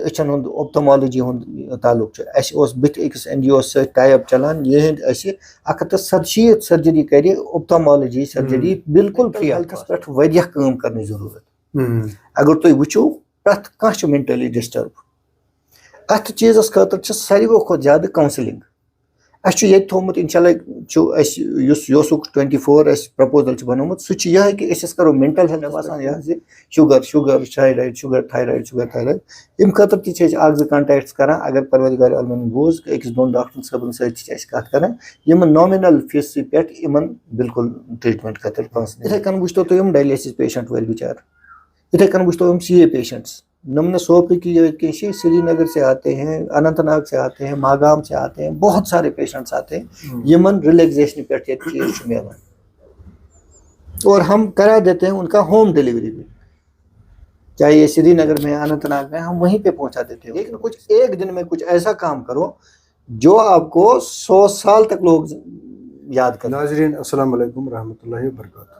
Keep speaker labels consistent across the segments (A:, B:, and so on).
A: अचन हुंद ophthalmology हुंद ताल्लुक छ अस ओस बिथ एक्स एनजीओ से टाई अप चलान यहंद अस 167 सर्जरी करे ऑप्थोमोलॉजी सर्जरी बिल्कुल फ्री हेल्थस पे वरिया काम करने जरूरत अगर तुम वुचो प्रथ कह मेंटली डिस्टर्ब अत चीजस खतर सारे खुद ज्यादा काउंसलिंग अस ये थोमुत इंशाल्लाह 24 प्रपोजल बनोमुत सह यह कि करो मेंटल हेल्थ बसान यह शुगर थायराइड अम खतर तक कॉन्टैक्ट्स कर अगर परवरदिगार आलमीन बोज अकिस दोन डॉक्टर सबन सत कर नॉमिनल फीस पे बिल्कुल ट्रीटमेंट खतर इथे कन वो तुम डायलिसिस पेशेंट वाल बिचार इथे कन वो CA पेशेंट्स नमन सोप की श्रीनगर से आते हैं, अनंतनाग से आते हैं, मागाम से आते हैं, बहुत सारे पेशेंट्स आते हैं यमन रिलैक्सेशन पे चीज मिलान और हम करा देते हैं उनका होम डिलीवरी भी, चाहे ये श्रीनगर में अनंतनाग में हम वहीं पे पहुंचा देते हैं। लेकिन कुछ एक दिन में कुछ ऐसा काम करो जो आपको 100 साल तक लोग याद करें।
B: नाज़रीन अस्सलाम वालेकुम रहमतुल्लाहि व बरकातहू।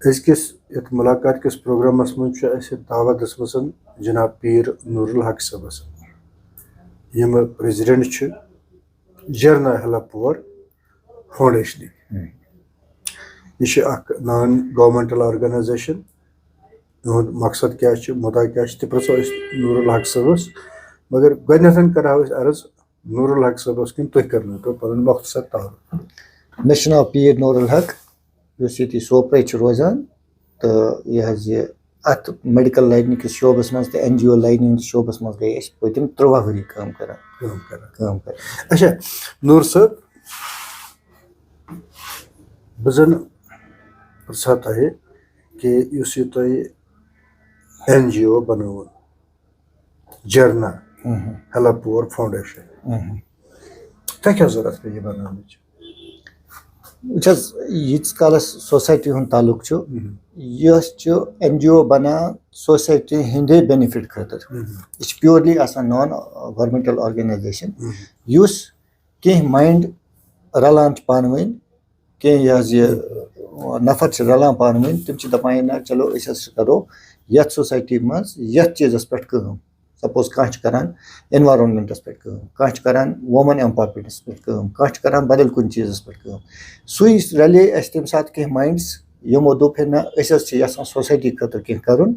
B: अजकिस यथ मुलाकात किस प्रोग्रामस मज दावत दसमसन जनाब पीर नूरुल हक सबस यम प्रेसिडेंट जरना हेल्पवर फाउंडेशन यह नॉन गवर्नमेंटल ऑर्गेनाइजेशन इहुद मकसद क्या मुद्दा क्या प्रो नूरुल हक सबस मगर गन करो अर्ज नूरुल हक सबस कि तुम कर तो पन मुख्तसर तारुफ।
A: मे नाव पीर नूरुल हक ये सोपे रोजान तो यह अत मेडिकल लाइन किस शोबस मज तो NGO लाइन शोबस मज गई पतम 13 वरी काम कर।
B: अच्छा नूर साहब बजन प्रसा तह कि NGO बनो जरना हेल्पवर फाउंडेशन तह क्या जरूरत पे यह बनाने
A: यीच कालस सोसाइटी हुंद ताल्लुक यह NGO बना सोसाइटी हिंदे बेनिफिट खतर यह प्योरली नॉन गवर्नमेंटल ऑर्गेनाइजेशन युस कह माइंड रलान पान वन कह यह नफर रलान पान वन तम दपान ना चलो करो यथ सोसाइटी मज यथ चीजस पे काम सपोज कह करान एनवायरनमेंटस पे कह करान वुमन एम्पावरमेंटस पे कह करान बदल कुछ चीजस पे सुई रले तम सात कह माइंड्स यमो दोप ना यसान सोसाइटी खतर कह करुन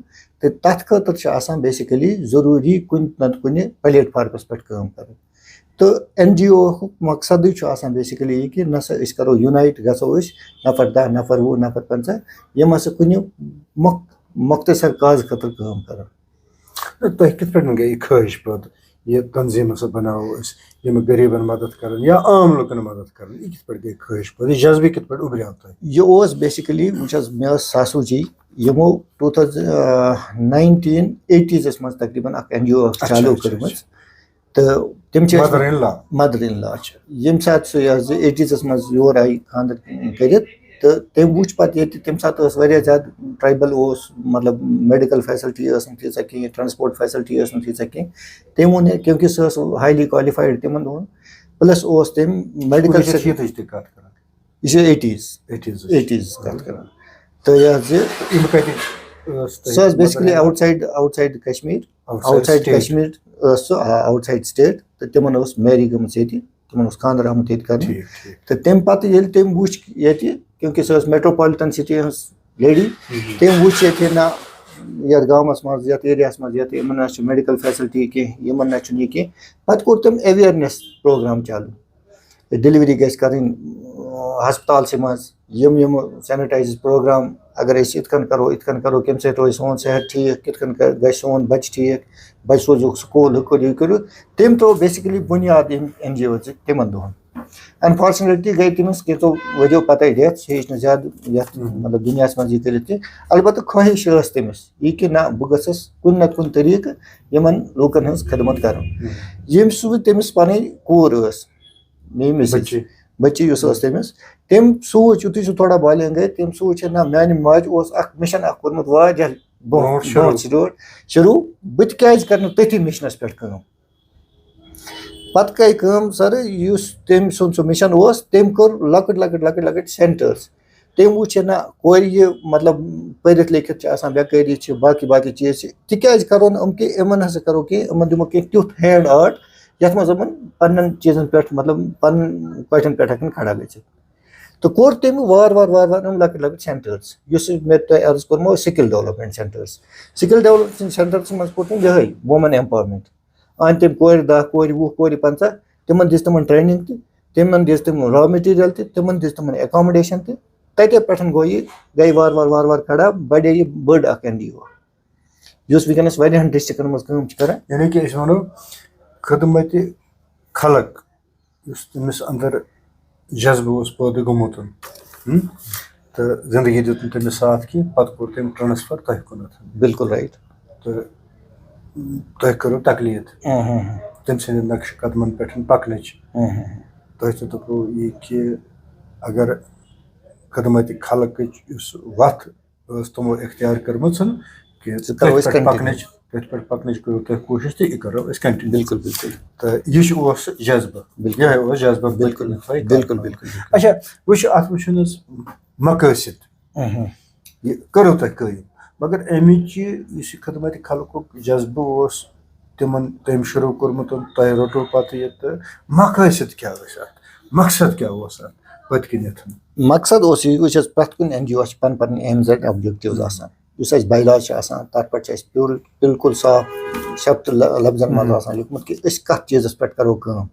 A: तो तथ खतर बेसिकली जरूरी कुन नत कुन प्लेटफार्मस पे काम कर तो NGO मकसद बेसिकली यह कि नसा करो यूनाइट गो नफर 10 नफर 20 नफर 50 यम कुन मुख्तसर काज खतर काम कर
B: तुह कित गई ख्वाहिश पद यह तंजीम बनाओ यम गरीबन मदद कर या आम लोगन मदद कर कित गई ख्वाहिश पद यह जज्बे कित उभरियो तुह
A: यह बेसिकली मे सासू जी यमो 1980s मज तकरीबन NGO चालू कर्म तो तम मदर इन लॉ यम सात 80s मज योर आई खानदर कर तो तम वो पे तम सात ज्यादा ट्राइबल मतलब मेडिकल फैसिलिटी तीचा कह ट्रांसपोर्ट फैसिलिटी तीचा कह तम वो क्योंकि सह हाईली क्वालिफाइड तमन दोन प्लस तम मेडिकल यह 80s कत कर तो यह सह basically outside Kashmir outside state तो तमन मैरी गम तमन खानदर आमुत कर तो तम पे तम वो क्योंकि सह मेट्रोपॉलिटन सिटी लेडी तम वो ना यथ गाँवस मज ये एरियास मज इन मेडिकल फैसिलिटी कह इन ना कह पे कोर तम अवेयरनेस प्रोग्राम चालू डिलीवरी गस कर हस्पताल से मज यम सैनिटाइज प्रोग्राम अगर इतकन करो कम सो रोज सोन सेहत ठीक कितकन ग सोन बच ठीक बच सोजो स्कूल यह करो तम त्रो बेसिकली बुनियाद NGO तमन दोहन अनफॉर्चुनेटली गई तमिस कि तो वो पता डेथ सह ज्यादा मतलब दुनिया मज कर अलबत् ख्वाहिश तमिस यह कि ना बह गस कुन नत कुन तरीक यमन लूकन हज खदमत कर यम सू तमिस पन कोर बच्ची तमिस तम सूच युत सह थोड़ा बालिंग गई तम सूच ना मानि माज मिशन कोर्मुत वारियाह ब्रोट शुरू बह क्या कर तथी मिशनस पे काम पे सर तम सुन सह मिशन तम कोर लकट सेंटर्स तम वुच ना कोर ये मतलब पढ़ित लिखित बेकारी बाकी चीज तिकाज करो इन हसा करो कि इन दिमो तुथ हैंड आर्ट यथ मज पन्न चीजन पे मतलब पन्न क्वेश्चन पे हकन खड़ा गई तो कोर तम वार लकट सेंटर्स मे तुम अर्ज कर्मो स्किल डेवलपमेंट सेंटर्स मज कोर तम यही वुमन एम्पावरमेंट आन तम कोर 10 कोर 20 कोर 50 तिमन दिस तिमन ट्रेनिंग तिमन दिस तिम रॉ मटीरियल तिमन दिस तिमन एकोमोडेशन तते पे गो ये गई वार खड़ा बढ़े ये बड़ NGO युस वनस वारियान डिस्ट्रिक्टन मज काम कर
B: यानी कि अस वनो खदमत खलक युस तमिस अंदर जज्बा उस पैदा गोमुत तो जिंदगी दित तमिस साथ की पत कोर तम ट्रांसफर तह कुन
A: बिल्कुल राइट
B: तो तह करो तकलीद तम सद नक्श कदमन पे पकन तह दपो ये कि अगर खदमत खलक वत तमो इख्तियार कर्म कि पकन करो तुम कोशिश तो यह करो कंटिन्यू
A: बिल्कुल बिल्कुल
B: तो यह जज्बा यह जज्बा
A: बिल्कुल बिल्कुल बिल्कुल
B: अच्छा वो वो मकसद यह करो तुम कम मगर अमिच खदमत खलक जज्बा तिमन तम शुरू कोर्मुत तुम रोटो पे ये तो मकसद क्या मकसद क्या पत कनिथ
A: मकसद ये प्रत कुन NGO पन एम्स एंड ऑब्जेक्टिव्स बायलॉज तथ पे बिल्कुल साफ शब्द लफ्जन मज लिखमुत कि कत चीज़ पे करो काम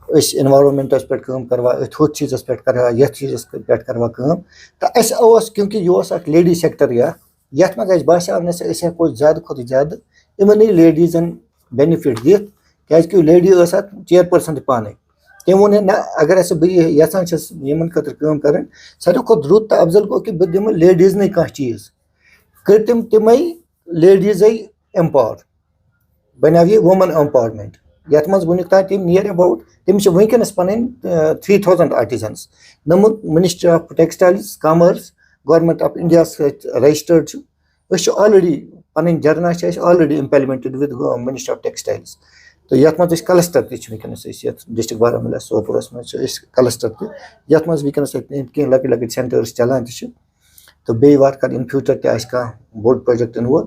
A: इन्वायरमेंटस पे करवा हुत चीज़ पे करवा ये चीज़ पे करवा काम तो क्योंकि यह लेडी सेक्टर ये मज बासा हेको ज्यादा खुद ज्यादा इन लेडीजन बेनिफिट दिख क्या लेडी चेयरपर्सन पाने तम वो ना अगर बचान खतर कर सारे खुद रुत तो अफजल गो कि बह दिम लेडीजन कह चीज़ कर तम लेडीज एम्पावर बनाव ये वुमन एम्पावरमेंट ये मज वुक तान तम नियर अबाउट तम वनस पन 3000 आर्टिजन्स नमुत ministry of textiles commerce government of India registered already पन जर्ना already implemented with ministry of textiles तो ये मज क्लस्टर तनस डिस्ट्रिक्ट बारामूला सोपोरस मज क्लस्टर तथ मज वनस कह लकट सेंटर्स चलान तो बे वार इन फ्यूचर तह बोड़ प्रोजेक्ट इन वो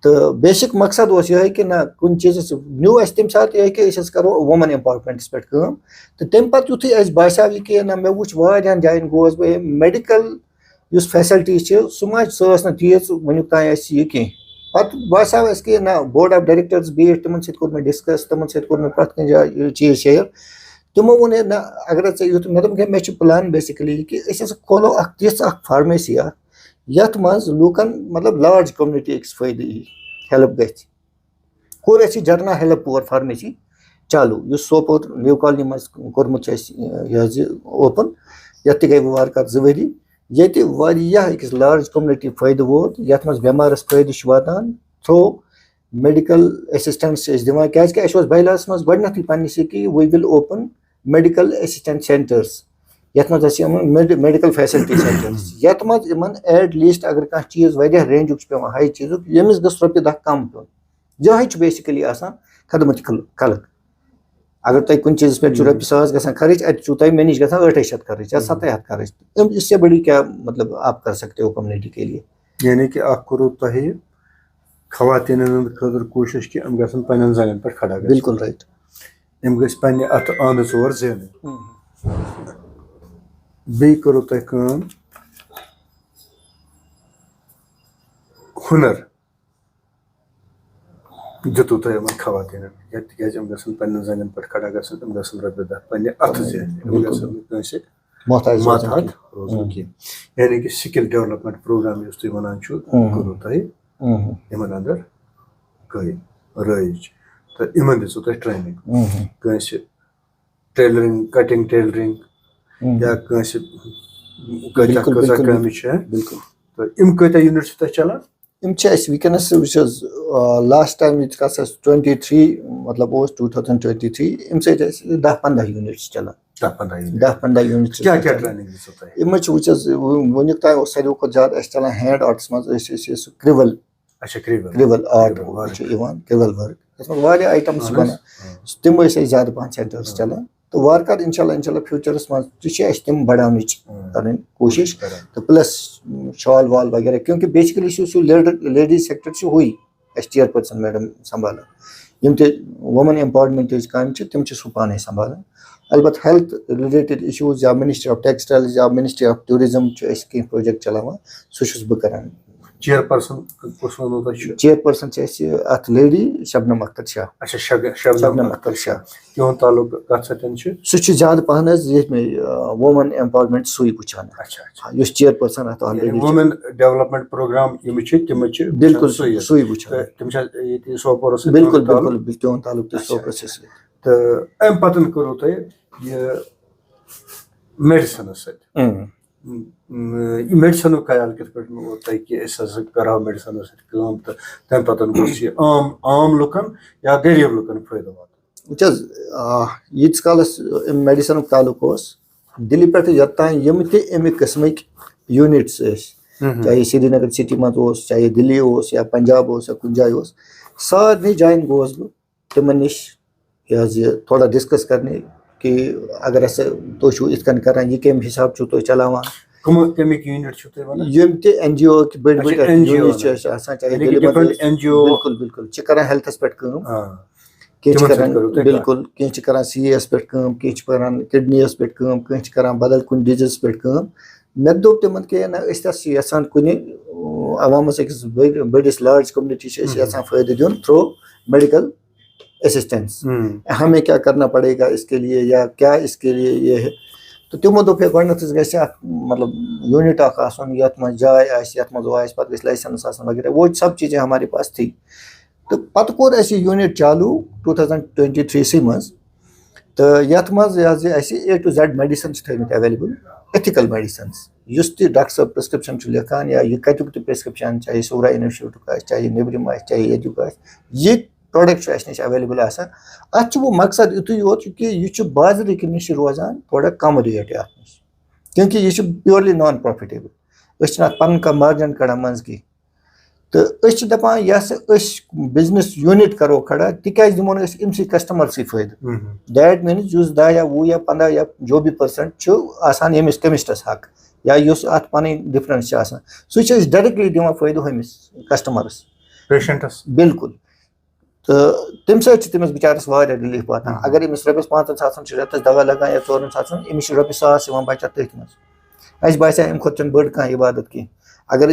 A: तो बेसिक मकसद यह कि ना कुछ चीज़ न्यू तम सात यह कि करो वुमन एम्पावरमेंट पे तो तम पे युथ बासा कि ना मे वो जायन गोस बह मेडिकल फैसिलिटी सह तीज वनुक तान यह कह पे बासा कि ना बोर्ड ऑफ डायरेक्टर्स बिठ तिमन सत मे डिस्कस तिमन सत मे प्रत कह चीज़ शेयर तमो वो ना अगर युथ मे दोप मे प्लान बेसिकली कि खोलो तिथ फार्मेसी यथ मज लूकन मतलब लार्ज कम्युनिटी फायदे हेल्प गोर जरना हेल्प पुअर फार्मेसी चालू सोपोर न्यू कॉलोनी मज कोर्मुत ओपन ये गई वार 2 वरी ये लार्ज कम्युनिटी फायदे वोत यथ मज बेमारस फायदे वातान थ्रो मेडिकल असिस्टेंस दिवान क्या बायलास मज गई पन्निस कि we will open medical assistant centres ये मेडिकल फैसिलिटी सेंटर्स ये इन एट लीस्ट अगर कह चीज़ वह रेंज पे हाई चीज़ यमिस गस रॉपि 10 कम पे यह बेसिकली खदमत खलक अगर तुम कुछ चीज़ पे रॉपि 100 गसान खर्च अत मे नश ग 800 खर्च या 700 खर्च इससे बड़ी क्या मतलब आप कर सकते हो कम्युनिटी के लिए
B: यानी कि करो तुह खवातीन खर कोशिश कि गन जगन पे खड़ा
A: बिल्कुल राइट
B: पे अत आंद चोर जेन बे करो तुम हुनर दितु तुम खवातीन पे जगन पे खड़ा गम रपे 10 पे अत जेन महतात रोजन की यानी कि स्किल डेवलपमेंट प्रोग्राम तुम वन करो तुम अंदर रज तो इन दिसो तुम ट्रेनिंग कंस टेलरिंग कटिंग टेलरिंग या कंस कमी तो इम कत यूनिट तुम चलान
A: वनस लास्ट टाइम 23 मतलब 2023 इन 10-15 यूनिट्स चलान 10-15 यूनिट्स
B: क्या क्या ट्रेनिंग
A: इम वनुक तान सारे खुद ज्यादा चलान हैंड आर्ट्स मज क्रिवल क्रिवल आर्ट क्रिवल वर्क आइटम्स बना तम ज्यादा पहन सेंटर्स चलान तो वारकार इंशाल्लाह फ्यूचरस मज तम बढ़ानच कर कोशिश तो प्लस शॉल वाल वगैरह क्योंकि बेसिकली लेडीज सेक्टर हुई चेयरपर्सन मैडम संभाल यम वुमन एम्पावरमेंट काम तम सह पाने संभाल अलबत् हेल्थ रिलेटेड इशूज या मिनिस्ट्री ऑफ टेक्सटाइल्स या मिनिस्ट्री ऑफ टूरिज्म कह प्रोजेक्ट चलान सह बह कर चेयरपर्सन अत लेडी शबनम अख्तर शाह शबनम अख्तर शाह सह ज्यादा पहन वुमन एम्पावरमेंट सू वुचान चेयरपर्सन अत ऑलरेडी
B: वुमेन डेवलपमेंट प्रोग्राम
A: बिल्कुल सू वुचान बिल्कुल बिल्कुल तिहन तालुक तो सोपोर
B: तो अम पतन करो तुह मेडिसन मेडिसन ख्याल कित करो मेडिसन तो तम पतन आम लुकन या गरीब लुकन फायदा वात
A: यीत कालस मेडिसन तालुक दिल्ली पे योतान यम तमिक किस्मिक यूनिट्स चाहे श्रीनगर सिटी मज चाहे दिल्ली या पंजाब या कुछ जाए सारे जायन गोस बह तिमन नश थोड़ा डिस्कस करने कि अगर तुम इत कर यह कम हिसाब तुम चलावान यम NGO बड़ यूनिट चाहे बिल्कुल बिल्कुल कर हेल्थस पे बिल्कुल कह कर CS पे कह किडनीस पे कह कर बदल कुछ डिजीज पे मे दोप तिमन कि यसान कुन अवामस अकिस बड़िस लार्ज कम्युनिटी फायदे दिन थ्रू मेडिकल असिस्टेंस हमें क्या करना पड़ेगा इसके लिए या क्या इसके लिए ये है तो तिमो दोप गस मतलब यूनिट ये मज जाए पे लाइसेंस वगैरह वो सब चीज़ें हमारे पास थी तो पत कोर यूनिट चालू 2023 मज तो ये मज A to Z मेडिसिन थमित अवेलेबल एथिकल मेडिसिन डॉक्टर साहब प्रिस्क्रिप्शन लिखान या यह कतुक प्रिस्क्रिप्शन चाहे सूरा यूनिवर्सिटी चाहे नबरम चाहे ये प्रोडक्ट नश अवेलेबल अत वो मकसद युत योत कि यह बाजार नश रोजान थोड़ा कम रेट नश क्योंकि यह प्योरली नॉन प्रॉफिटेबल पन कह मार्जिन कड़ान मज की तो दपान यह बिजनेस यूनिट करो खड़ा तिकाज दिमो इमसी कस्टमर सी फायदे दैट मीन्स 10 या 20 या 15 या जो भी % आसान यमिस केमिस्टस हक या अत पन डिफरेंस सह डायरेक्टली दिवान फायदे हमिस कस्टमरस
B: पेशेंटस
A: बिल्कुल तो तम समिस बिचारस रिलीफ वातान अगर अमिस रॉपिस 5,000 रेतस दवा लगान या 4,000 अमिस ₹1,000 बचत तथ मज बासा अम खुद बड़ कह इबादत की अगर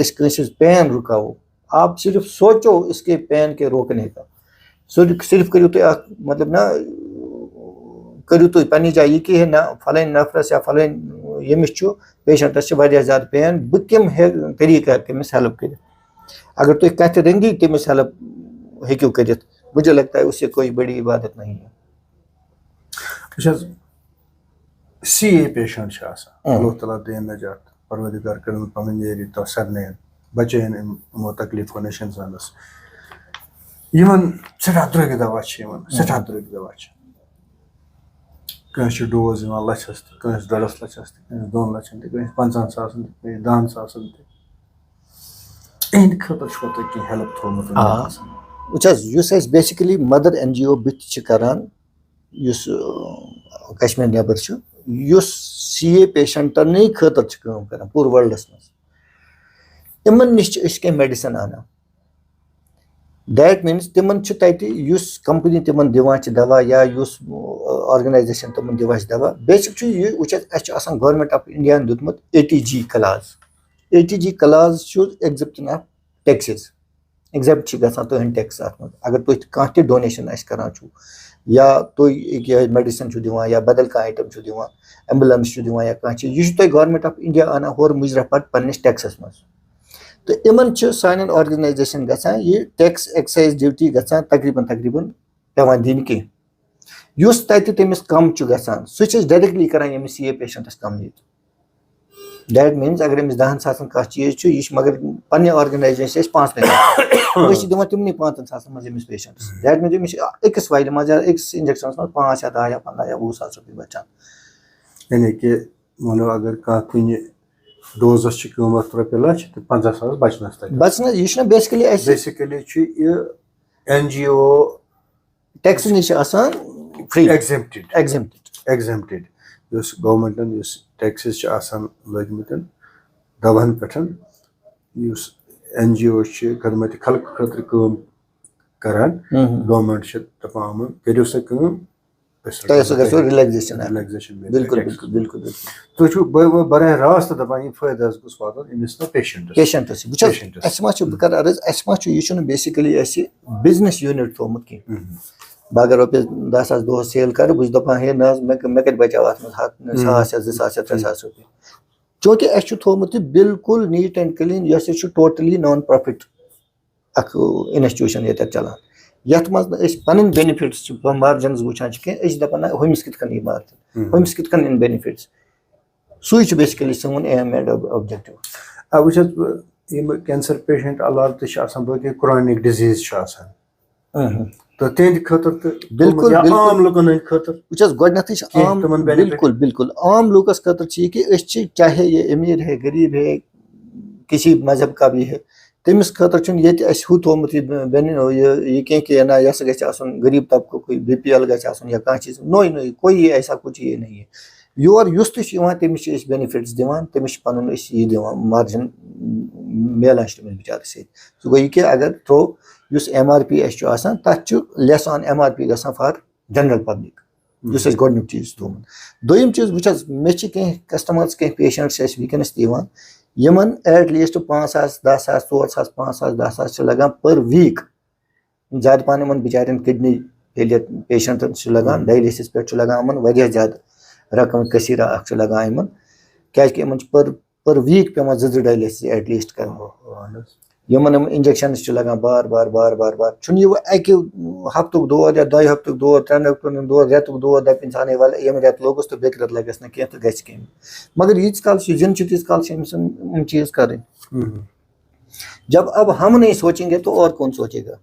A: पेन रुकावो आप सिर्फ सोचो इसके पेन के रोकने का सिर्फ करो तुम मतलब ना करो तुम पन्नी जाए यह कह ना फलान नफरस या फलान यमिस पेशेंटस ज्यादा पेन बह कम तरीका तमिस हेल्प कर अगर तुम कत रंगी तमिस हेल्प हेक्यू कर मुझे लगता है उससे कोई बड़ी इबादत नहीं है
B: CA पेशेंट अल्लाह ताला देन नजात परवरदिगार कर पमंजेरी तो सरने बचन मो तकलीफो नश इंसानस यमन सठा द्रग दवा सठा द्रग दवा कह डोज लछस कह 1.5 लछस 2 लछन 50,000 10,000 इन खतर कि हेल्प थोमुत
A: बेसिकली मदर NGO बित करान कश्मीर नबर CA पेशेंटन खतर कर पूरे वर्ल्डस मज इन नश मेडिसिन आना दैट मीन्स तिमन कंपनी तिमन दिवान दवा या ऑर्गेनाइजेशन तिमन दिवान दवा बेसिक गवर्नमेंट ऑफ इंडिया दुतमुत ATG clause exhibition of taxes exempt गसान तुहन टैक्स अत मज अगर तुम कह डोनेशन करान या तुम मेडिसिन दिवान या बदल कह आइटम दिवान एम्बुलेंस दिवान या कह चीज यह गवर्नमेंट ऑफ इंडिया आना होर मुजरा पे पन्निस टैक्सस मज तो इन सान ऑर्गेनाइजेशन गसान ये टैक्स एक्साइज ड्यूटी गसान तकरीबन पेवान दिन कह तमिस कम गसान सह डायरेक्टली करान यमिस CA पेशेंटस कम ये दैट मीन्स अगर अमिस 10,000 कह चीज यह मगर पन्ने ऑर्गेनाइजेशन 5 दिवान तिमन 5,000 मज Amish patients that means Amish अकिस while मज अकिस इंजेक्शन मज 5 या 10 या 15 या 20,000 रुपये बचान
B: यानी कि मानो अगर कह कुन डोजस कीमत ₹1 तो 50,000 बचन
A: यह बेसिकली
B: NGO
A: टैक्स नश फ्री
B: exempted exempted यस गवर्नमेंटन यस टैक्सेस आसान लगमितन दवाहन पे यस NGO खदमत खल्क खतर काम करान गवर्नमेंट दपान करो सा काम
A: रिलैक्सेशन बिल्कुल बिल्कुल बिल्कुल
B: तुम बराह रास्त दपान फायदा गोस वातन अमिस ना
A: पेशेंटस बह अर्ज यह बेसिकली बिजनेस यूनिट थोमुत कह बह अगर रुपये 10,000 दोह सेल कर बह दपान हे ना मे कत बचाव अत मज 1,000 या 2,000 या 3,000 रुपये चूँकि अस थोमुत बिल्कुल नीट एंड क्लीन यह टोटली नॉन प्रॉफिट अख इंस्टीट्यूशन ये चलान यथ मज पन बेनिफिट्स मार्जिन वुचान कह दपान हमिस कित कन मार्जिन हमिस कित कन इन बेनिफिट्स सू बेसिकली सोन एम एंड ऑब्जेक्टिव
B: वो कैंसर पेशेंट अलाव तो क्रॉनिक डिजीज तो तिहद खतर
A: बिल्कुल
B: आम लुकन खतर
A: आम बिल्कुल बिल्कुल आम लुकस खतर कि चाहे ये अमीर है गरीब है किसी मजहब का भी है तमिस खतर हू थोमुत ये कह ना यह गरीब तबको कोई BPL या कह चीज नो कोई ऐसा कुछ ये नहीं है योर युस तमिस बेनिफिट्स दिवान तमिस पन मार्जिन मिलान तमिस बिचारस सह गो कि अगर थ्रो MRP तथ लेस ऑन MRP गसान फॉर जनरल पब्लिक गोडनुक चीज थोमुत दोयम चीज वुच मे कह कस्टमर्स कह पेशेंट्स वनस यमन एट लीस्ट 5,000 10,000 4,000 5,000 10,000 लगान पर वीक ज्यादा पान इन बिचार किडनी फेलियर पेशेंटन लगान डायलिसिस पे लगान वह ज्यादा रकम कसीरा अख लगान इन क्या पर वीक पे 2 डायलिसिस एट लीस्ट कर यमन इंजेक्शन लगान बार बार बार बार बार चुन यह अक हफ्तुक दौर या 2 हफ्तुक दौर 3 हफ्तुक दौर रेतुक दौर दप इंसान वाल यम रेत लोगस तो बेक रेत लगस ना कह तो गस कह मगर यीच काल जिन तीस काल चीज करें जब अब हम नहीं सोचेंगे तो और कौन सोचेगा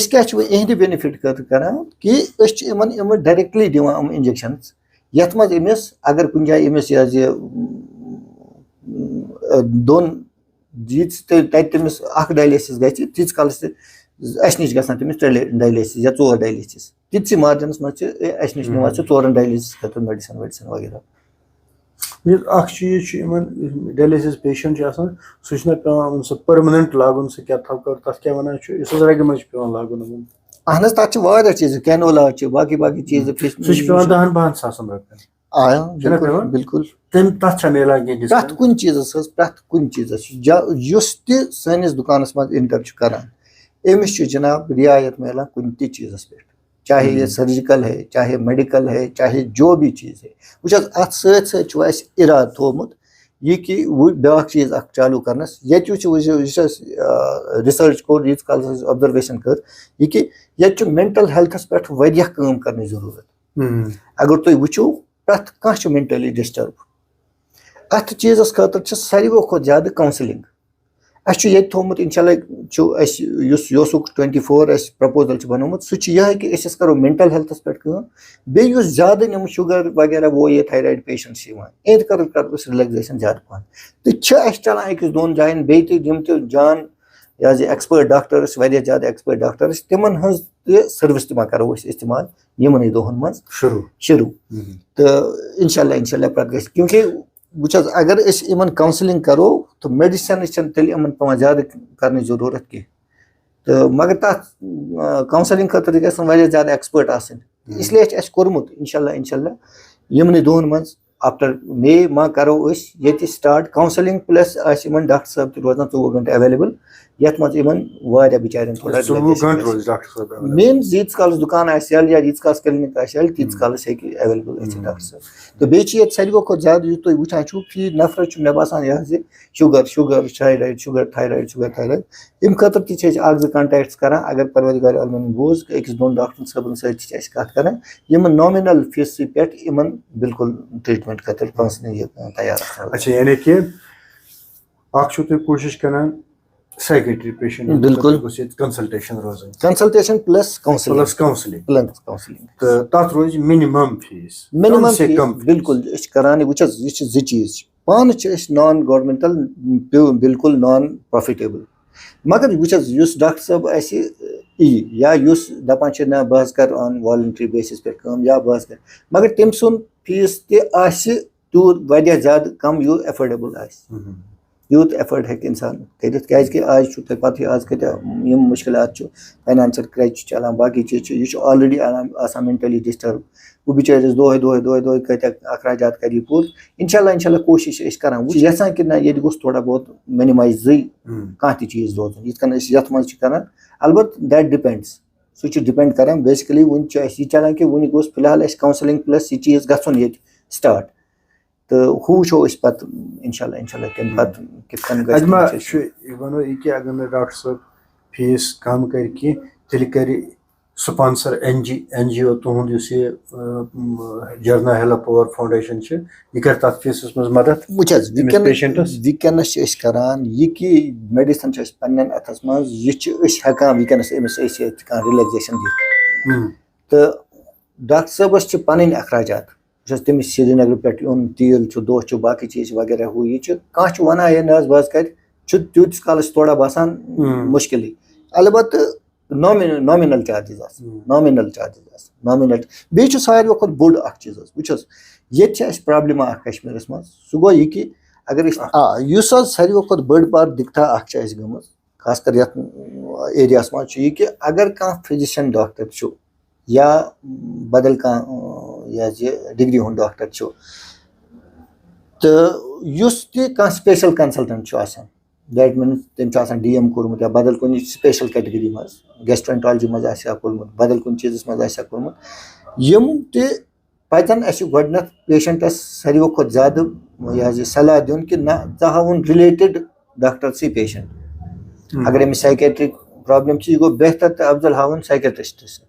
A: क्या इहद बेनिफिट कर कि डायरेक्टली दिवान इंजेक्शन यथ मज अमिस अगर कुछ जाए अमिस यह दोन तमिस डायलिसिस गीच काल नश ग तमिस 3 डायलिसिस या 4 डायलिसिस तिथि मार्जिन मज नश निवान 4 डायलिसिस खतर मेडिसिन वेडिसिन वगैरह
B: चीज डायलिसिस पेशेंट सह पे परमानेंट लागुन सह क्या तथ क्या वन रग मज पे लागुन
A: अहन तथ चीज कैनोला बाकी बाकी चीज
B: सह 10-12 सासन रुपये
A: बिल्कुल
B: प्रथ
A: कुन चीज सनिस दुकानस मज इंटर करान अमिस जनाब रियायत मिलान कुन चीज़ पे चाहे ये सर्जिकल है चाहे मेडिकल है चाहे जो भी चीज़ है वह अत सत इराद थोमुत यह कि ब्या चीज़ चालू करनस ये रिसर्च कोर यीत काल ऑब्जर्वेशन कर यह कि ये मेंटल हेल्थस पे वारिया काम करने जरूरत अगर तुम वो प्रथ कह मेंटली डिस्टर्ब अत चीज़ खतर सारे खुद ज्यादा काउंसलिंग ये थोमुत इंशाल्लाह 24 प्रपोजल बनोमुत सह कि करो मेंटल हेल्थस पे बे ज्यादा नम शुगर वगैरह वो ये थायराइड पेशेंट्स एद कर रिलैक्सेशन ज्यादा पहन तो चलान अकिस 2 जायन बे जान एक्सपर्ट डॉक्टर्स वारिया ज्यादा एक्सपर्ट डॉक्टर्स तिमन हज सर्विस मा करो इस्तेमाल यमन दोहन मज शुरू तो इंशाल्लाह पे क्योंकि वह अगर इन काउंसलिंग करो तो मेडिसिन तेल इन पे ज्यादा करने जरूरत कह तो मगर तथ काउंसलिंग खतर गया ज्यादा एक्सपर्ट इसलिए कोर्मुत इंशाल्लाह यमन दोहन मज आफ्टर मे मा करो ये स्टार्ट काउंसलिंग प्लस डॉक्टर साहब रोजान 24 घंटे अवेलेबल ये मज बिचार थोड़ा मेन यीत काल दुकान या यीत काल क्लिनिक तीत काल अवेलेबल डॉक्टर साहब तो बे सारे खुद ज्यादा तुम वुचान फी नफर मे बसान यह शुगर थायराइड अम खतर तक 2 कॉन्टैक्ट्स कर अगर परवरदिगार आलमीन बोज अकिस 2 डॉक्टर साहबन सत कत कर नॉमिनल फीस पे बिल्कुल ट्रीटमेंट खतर तैयार
B: अच्छा यानी कि तुम कोशिश करान साइकेट्री पेशेंट
A: बिल्कुल कंसल्टेशन प्लस काउंसलिंग
B: तो तथ रोज मिनिमम फीस
A: बिल्कुल करान वह यह चीज पान नॉन गवर्नमेंटल बिल्कुल नॉन प्रॉफिटेबल मगर वह डॉक्टर साहब या युस दपान छ ना बहस कर ऑन वॉलंटरी बेसिस पे काम या बहस कर मगर तम सुन फीस ते आसि तूत वारिया ज्यादा कम यू एफोर्डेबल आसि यूत एफर्ट हेक इंसान करित क्या आज तुम पता आज कत मुश्किलात फाइनेंशियल क्रच चलान बाकी चीज यह ऑलरेडी आसान मेंटली डिस्टर्ब वो बेचारिस दोह कत अखराजात कर पूर इंशाल्लाह कोशिश करान वो यसान कि ना ये गोस थोड़ा बहुत मिनिमाइज कह चीज रोजन यथ मज करान अलबत् दैट डिपेंड्स सह डिपेंड करान बेसिकली वन यह चलान कि वन गोस फिलहाल काउंसलिंग प्लस यह चीज गन ये स्टार्ट तो हू वो पे इंशाल्लाह तम पे कित
B: अजमा वो ये अगर मैं डॉक्टर साहब फीस कम कर तेल कर स्पॉन्सर NGO तुहद जर्ना हेल्प पावर फाउंडेशन यह कर तथ फीस मज मदद
A: वनस करान यह कि मेडिसन पे अथस मज हेकान वनस अमिस रिलैक्सेशन दिख तो डॉक्टर साहबस पन अखराजात तमिस श्रीनगर पे तेल दोह बाकी चीज वगैरह हू यह कह वन ये ना बस कर तूतिस कालस थोड़ा बसान मुश्किल अलबत् नॉमिनल चार्जेस नॉमिनल बे सारे खुद बोड़ चीज वुस ये प्रॉब्लम कश्मीर मज सह गो यह कि अगर सारे खुद बड़ बार दिक्कत गम खासकर ये एरिया मज यह कि अगर कह फिजिशियन डॉक्टर या बदल कह डिग्री हूं डॉक्टर तो स्पेशल कंसल्टेंट दैट मीन्स तम DM कोर्मुत या बदल कुन स्पेशल कैटेगरी मज गैस्ट्रोएंटरोलॉजी मज कोर्मुत बदल कुन चीज़ मज कोर्मुत यम ते पतन गोडनथ पेशेंटस सारे खुद ज्यादा यह सलाह दिन कि ना हाउन रिलेटेड डॉक्टर सी पेशेंट अगर अमिस साइकेट्रिक प्रॉब्लम यह गो बेहतर तो अफजल हाउन साइकेट्रिस्ट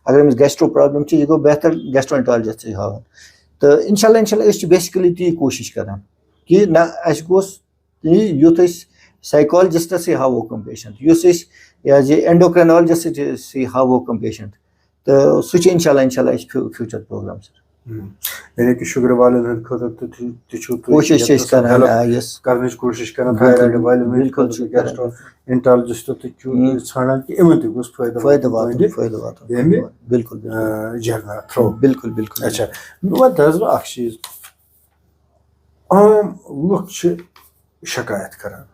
A: अगर अमिस गैस्ट्रो प्रॉब्लम यह गो बेहतर गैस्ट्रोएंटरोलॉजिस्ट हाउन तो इंशाल्लाह बेसिकली ती कोशिश करान कि ना गोस युथ साइकोलॉजिस्टस हावो कम पेशेंट यह एंडोक्रिनोलॉजिस्ट हावो कम पेशेंट तो सह इंशाल्लाह फ्यूचर प्रोग्राम
B: यानी कि शुगर वाले
A: कोशिश
B: कर कोशिश इंटॉलजिस्ट ठाना कि इन तोस फायदा
A: बिल्कुल
B: जर्ना थ्रो
A: बिल्कुल
B: अच्छा वो चीज आम लुक शिकायत करान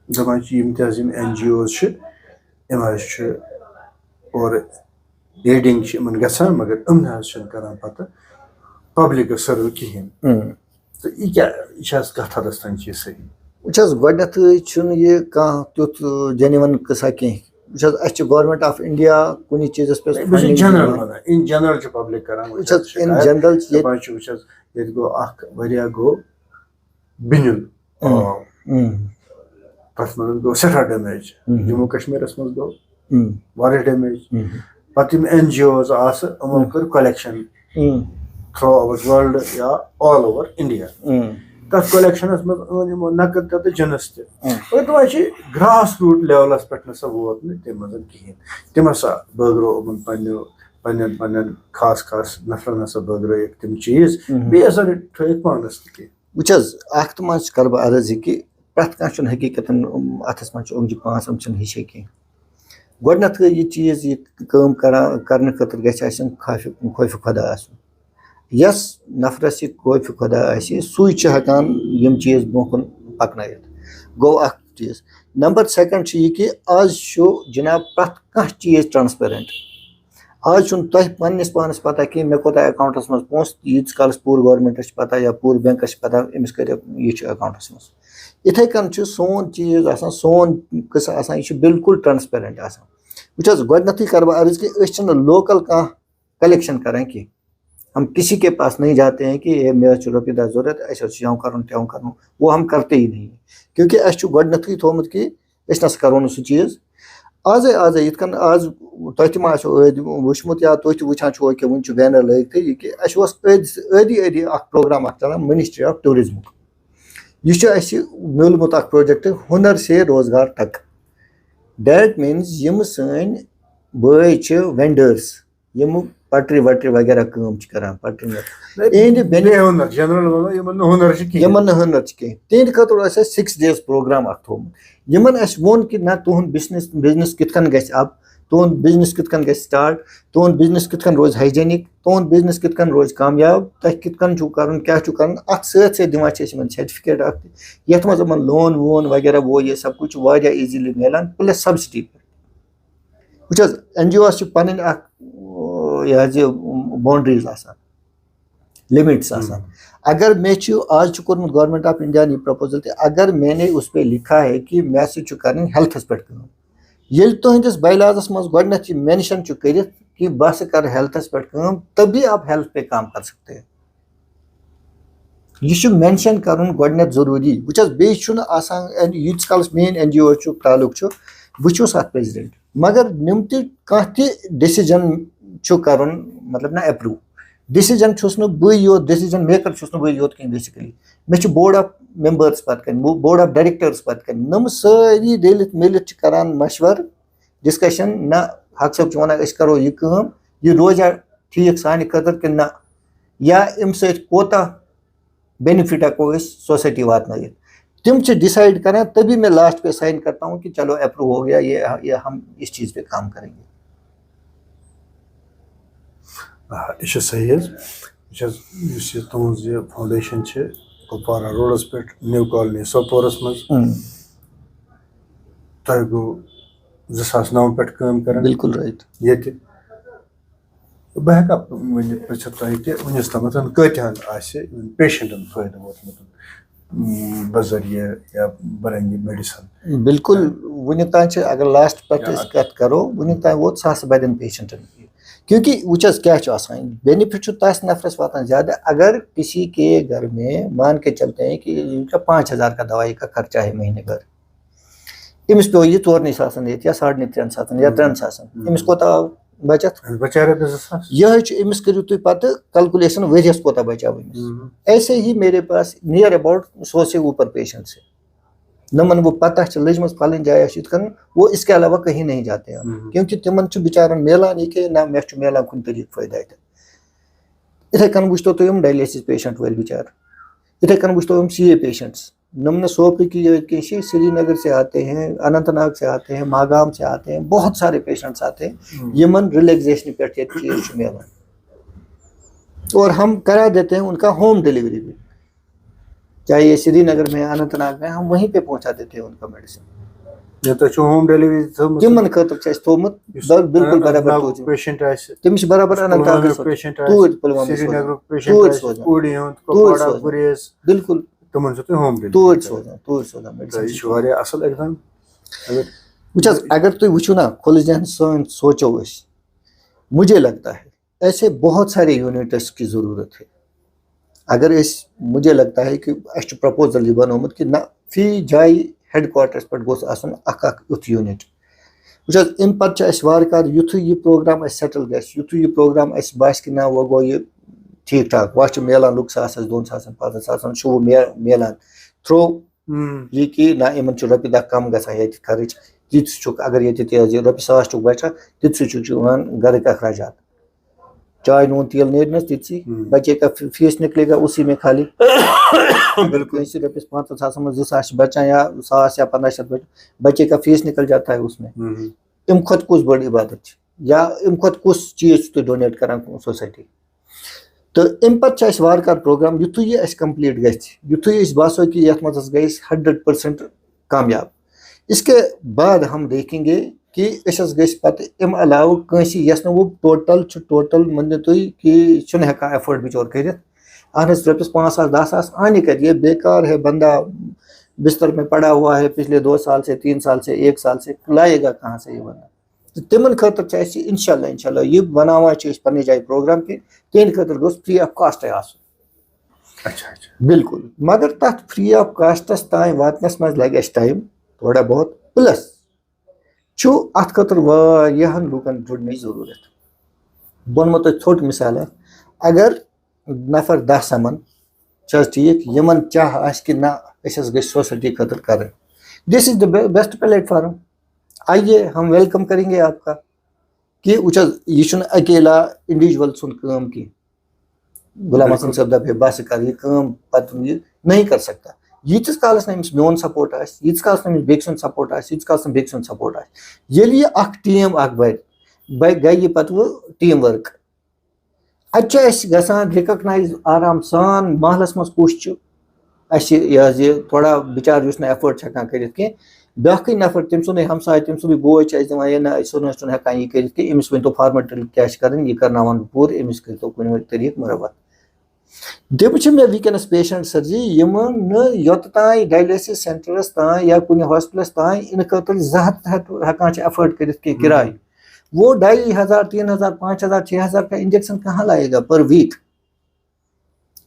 B: दपान NGOs और एडिंग गसान मगर करान पता पब्लिक सर्व कहें तो यह क्या कत हदस तान चीज सही
A: गोडनथ यह कह तुथ जेन्युइन किस्सा कह गवर्नमेंट ऑफ इंडिया कुछ चीज पे
B: इन जनरल पब्लिक करान
A: इन जनरल
B: गो बिनुल तथ मज गो सठा डैमेज जम्मू कश्मीर मज गो डैमेज पे NGOs यमो कर कलेक्शन थ्रू आवर वर्ल्ड या ऑल ओवर इंडिया तथ कलेक्शन मज नकद तो जिनस तह ग्रास रूट लेवलस पे ना वोत तम मज कहें तम बगरो पन्न खास नफर ना बगरो तम चीज बे पानस
A: वो मज कर बह अर्ज कि प्रत कह हकीकत अथस मज पाँच हिशे कह गोडनथ यह चीज यह कर खतर गि खौफ खुदा यस नफरस यह खौफ खुदा सह हेकान यम चीज ब्रो कुन पकन गो चीज नंबर सेकंड यह कि आज जनाब प्रत कह चीज ट्रांसपेरेंट आज तुह पन्निस पानस पता कि मे कोता अकाउंटस मज पोस यीत कालस पूर गवर्नमेंटस पता या पूर बैंकस पता अमिस कर यह अकाउंटस मज इथे कन सोन चीज सोन किस्सा यह बिल्कुल ट्रांसपेरेंट वो गोडनथ कर अर्ज कि लोकल कह कलेक्शन करें कि हम किसी के पास नहीं जाते हैं कि ये मे रुपये 10 जरूरत यो कर वो हम करते ही नहीं क्योंकि गोडनथ थोमुत कि नस करो सह चीज आज यन आज तुम वुचमुत या तुम वुचान कि वन बैनर लगित कि अदी प्रोग्राम चलान मिनिस्ट्री ऑफ टूरिज्म यह मिलमुत project Hunar Se Rozgar Tak that means यम सन बय वेंडर्स यम पटरी वटरी वगैरह काम करान यमन हुनर कह तिहद खतर 6 days प्रोग्राम थोमुत यमन वो कि ना तुहद बिजनेस कित गि अब तुंद बिजनेस कित कन गैस स्टार्ट, तुंद बिजनेस कित कन रोज हाइजेनिक, तुंद बिजनेस कित कन रोज कामयाब, तह कित कन छु करन क्या छु करन, अत सत से दिवान छे इसमें सर्टिफिकेट अख यथ मज मन लोन वोन वगैरह वो ये सब कुछ वारिया इजीली मिलान प्लस सब्सिडी पे वुचस एनजीओ छु पन अख ये बाउंड्रीज आसान लिमिट्स आसान। अगर मैं आज कोर्मुत गवर्नमेंट ऑफ इंडिया ने प्रपोजल थे, अगर मैंने उस पर लिखा है कि मैं कर हेल्थस पे ये तुहस बायलाजस मज गोडनथ मेंशन कर कि बस कर हेल्थस पे तभी आप हेल्थ पे काम कर सकते हैं। यह मेंशन कर गोडनथ जरूरी वुचस बेसान यूत कालस मेन एनजीओ तालुक वुचुस अत प्रेसिडेंट मगर निम तह डिसीजन कर मतलब ना अप्रूव डिसीजन बह योत डिसीजन मेकर बह योत कहीं basically may board of members पे बोर्ड ऑफ डायरेक्टर्स पे नम सारी रलित मिलित करान मशवर डिस्कशन ना हक सब वन करो यह रोजा ठीक सान खतर कि ना या अम सोता बेनिफिट हको सोसाइटी वातन तिम डिसाइड करें तभी मैं लास्ट पे साइन करता हूँ कि चलो अप्रूव हो गया ये हम इस चीज़ पे काम करेंगे।
B: यह सही तुज फाउंडेशन कुपवारा रोडस पे न्यू कॉलोनी सोपोरस मज तह गो 2009 पे काम कर
A: बिल्कुल राइट
B: ये बह पृछत तुह कि वनस तम कतहन पेशेंटन फायदा वोतमुत बजरिए या बरंगी मेडिसन
A: बिल्कुल वन तान अगर लास्ट पे कत करो वन तान वोत सास बदन पेशेंटन क्योंकि वुचस क्या बेनिफिट तस नफरस वातान ज्यादा। अगर किसी के घर में मान के चलते हैं कि इनका 5000 का दवाई का खर्चा है महीने भर इमिस पे यह 4 या 3.5 या 3 इमिस कोता बचत यह इमिस करू तुम पत कैलकुलेशन वरियस कोता बचा वनिस। ऐसे ही मेरे पास नियर अबाउट 100 से ऊपर पेशेंट है नमन वो पता लजमस फलन जाए वो इसके अलावा कहीं नहीं जाते हैं क्योंकि तिमन बिचारन मिलान ये ना मे मिलान कुन तरीक फायदा इथे कन वो तुम डायलिसिस पेशेंट वाल बिचार इथे कन वो तुम CA पेशेंट्स नमन सोप की श्रीनगर से आते हैं, अनंतनाग से आते हैं, मागाम से आते हैं, बहुत सारे पेशेंट्स आते हैं यमन रिलैक्सेशन पे चीज मिलान और हम करा देते हैं उनका होम डिलीवरी भी, चाहे ये श्रीनगर में अनंतनाग में हम वहीं पे पहुंचा देते हैं उनका मेडिसिन
B: ये तो होम डिलीवरी
A: तिमन खतर थोमुत बिल्कुल बराबर
B: पेशेंट
A: तमिस बराबर अनंतनाग
B: पेशेंट
A: तूर पुलवामा
B: श्रीनगर पेशेंट पूरी कुपवाड़ा गुरेज
A: बिल्कुल
B: तुमन से होम
A: तूर सोजा मेडिसिन
B: वारिया असल एकदम
A: वुचस अगर तुम वुचो ना खुल जहन सोचो मुझे लगता है ऐसे बहुत सारे यूनिट्स की जरूरत है। अगर मुझे लगता है कि प्रपोजल यह बनोमुत कि ना फी जाय हेडक्वार्टर्स पे गोस आसन अख युथ यूनिट वुचस अम पे वार युथ यह प्रोग्राम सेटल गस युथ यह प्रोग्राम बास कि ना वो गो ये ठीक ठाक वह मिलान लुक 1,000 2,000 5,000 वो मिलान थ्रो ये कि ना इन रोपये 10 कम ग खर्च तीस अगर ये रोपये 1,000 बचा तीस घर के अखराजात चाय नून तेल नेरनस तीसी बच्चे का फीस निकलेगा उसी में खाली बिल्कुल रोपये 5,000 में 2,000 बचा या 100 या 1500 बच्चे का फीस निकल जाता है उसमें। अम खुद कुछ बड़ी इबादत या अम खुद कुछ चीज तो डोनेट करान सोसाइटी तो अम पे वार प्रोग्राम युथु यह कंप्लीट गुथु बासो कि ये मज गई 100% कामयाब। इसके बाद हम देखेंगे कि अम अलाव कस वो टोटल मन तुम कि हेका एफोर्ड बिचौर कर रोपये 5,000 10,000 आने कर ये बेकार है बंदा बिस्तर में पड़ा हुआ है पिछले 2 साल से 3 साल से 1 साल से लाएगा कहाँ से ये बंदा तो तिमन खतर इंशाल्लाह ये बनावा पन्ने जाए प्रोग्राम के तेन खतर गोस फ्री ऑफ कास्ट
B: अच्छा
A: बिल्कुल मगर तथ फ्री ऑफ कास्टस तान वातनस मज लगे टाइम थोड़ा बहुत प्लस अत खतर वारियाहन लूकन जुड़ने जरूरत बन तो थोट मिसाल अगर नफर 10 समन ठीक यमन चाह कि ना गई सोसाइटी खतर कर this is the best platform आइए हम वेलकम करेंगे आपका कि यह अकेला इंडिविजुअल सुन काम की गुलाम हसन साहब दफे बस कर ये काम पत नहीं कर सकता यीतिस कालस नमिस मेन सपोर्ट आस, यीतिस कालस नमिस बेक सुन सपोर्ट आस, यीतिस कालस बेक सुन सपोर्ट आस, येली ये अख टीम अख गई ये पत वो टीम वर्क अच्छा गसान रिकॉग्नाइज आराम सान महलस मज कुछ ये थोड़ा बिचार युस ना एफर्ट हकान करित के बाकी नफर तम सुन हमसाय तम सुन बोय दिवान ये ना हकान यह कर अमिस वन तो फार्मेट क्या कर यह करना पूर अमिस कर कुन तरीक मुरबत दम मे वनस पेशेंट सर जी योत तान डायलिसिस सेंटरस तान या कुन हॉस्पिटलस तान इन खतर 200 हकान एफर्ट कर किराए वो 2500 3000 5000 6000 का इंजेक्शन कहाँ लाएगा पर वीक